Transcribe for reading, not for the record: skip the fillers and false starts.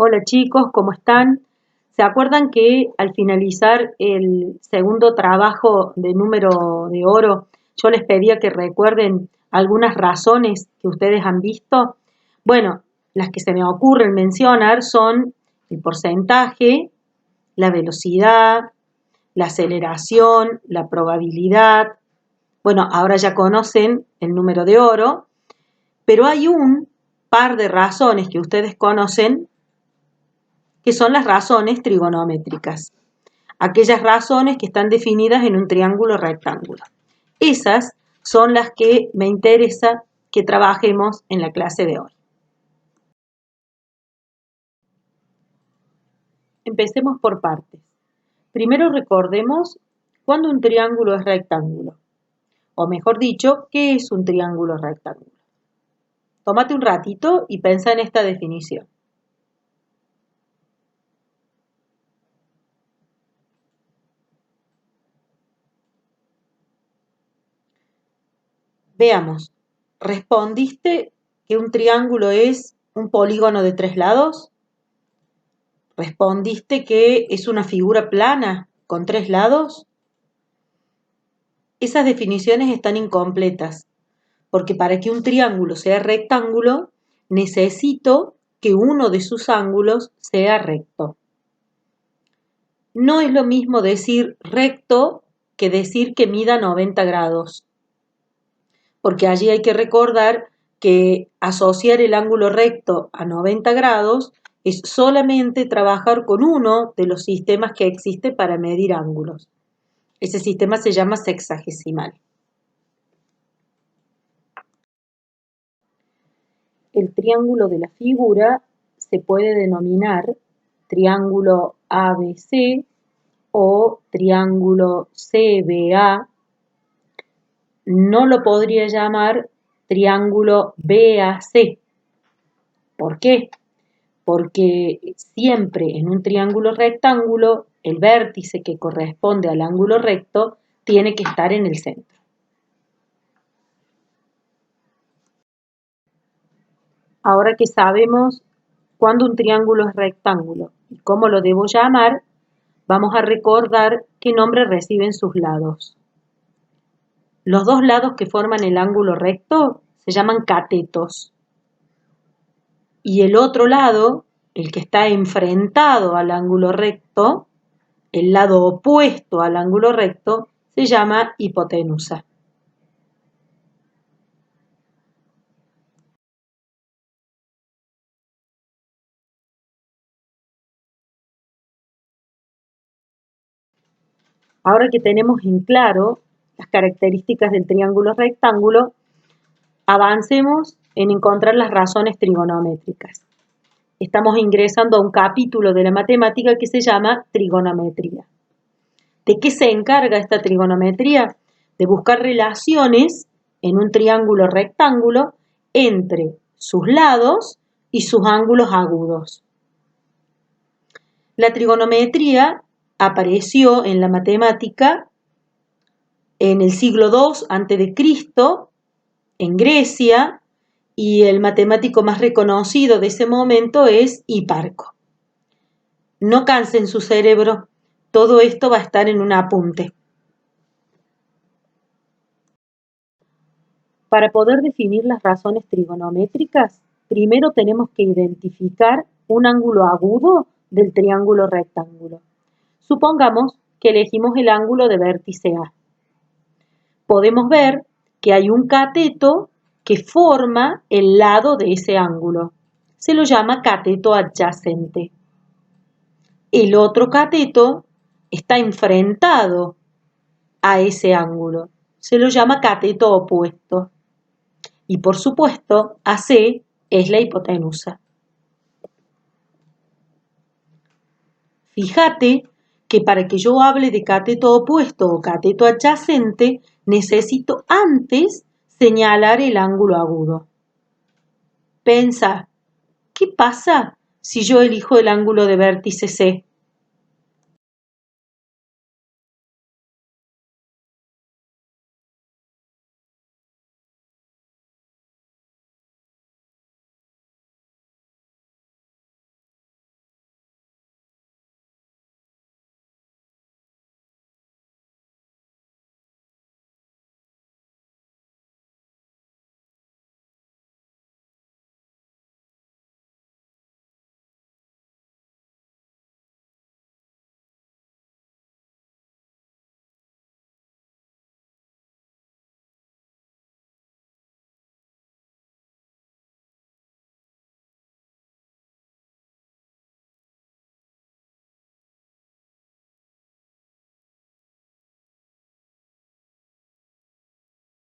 Hola chicos, ¿cómo están? ¿Se acuerdan que al finalizar el segundo trabajo de número de oro, yo les pedía que recuerden algunas razones que ustedes han visto? Bueno, las que se me ocurren mencionar son el porcentaje, la velocidad, la aceleración, la probabilidad. Bueno, ahora ya conocen el número de oro, pero hay un par de razones que ustedes conocen que son las razones trigonométricas, aquellas razones que están definidas en un triángulo rectángulo. Esas son las que me interesa que trabajemos en la clase de hoy. Empecemos por partes. Primero recordemos cuándo un triángulo es rectángulo, o mejor dicho, ¿qué es un triángulo rectángulo? Tómate un ratito y piensa en esta definición. Veamos, ¿respondiste que un triángulo es un polígono de 3 lados? ¿Respondiste que es una figura plana con 3 lados? Esas definiciones están incompletas, porque para que un triángulo sea rectángulo, necesito que uno de sus ángulos sea recto. No es lo mismo decir recto que decir que mida 90 grados, porque allí hay que recordar que asociar el ángulo recto a 90 grados es solamente trabajar con uno de los sistemas que existe para medir ángulos. Ese sistema se llama sexagesimal. El triángulo de la figura se puede denominar triángulo ABC o triángulo CBA. No lo podría llamar triángulo BAC. ¿Por qué? Porque siempre en un triángulo rectángulo el vértice que corresponde al ángulo recto tiene que estar en el centro. Ahora que sabemos cuándo un triángulo es rectángulo y cómo lo debo llamar, vamos a recordar qué nombre reciben sus lados. Los dos lados que forman el ángulo recto se llaman catetos. Y el otro lado, el que está enfrentado al ángulo recto, el lado opuesto al ángulo recto, se llama hipotenusa. Ahora que tenemos en claro las características del triángulo rectángulo, avancemos en encontrar las razones trigonométricas. Estamos ingresando a un capítulo de la matemática que se llama trigonometría. ¿De qué se encarga esta trigonometría? De buscar relaciones en un triángulo rectángulo entre sus lados y sus ángulos agudos. La trigonometría apareció en la matemática en el siglo II a.C., en Grecia, y el matemático más reconocido de ese momento es Hiparco. No cansen su cerebro, todo esto va a estar en un apunte. Para poder definir las razones trigonométricas, primero tenemos que identificar un ángulo agudo del triángulo rectángulo. Supongamos que elegimos el ángulo de vértice A. Podemos ver que hay un cateto que forma el lado de ese ángulo. Se lo llama cateto adyacente. El otro cateto está enfrentado a ese ángulo. Se lo llama cateto opuesto. Y por supuesto, AC es la hipotenusa. Fíjate que para que yo hable de cateto opuesto o cateto adyacente, necesito antes señalar el ángulo agudo. Pensa, ¿qué pasa si yo elijo el ángulo de vértice C?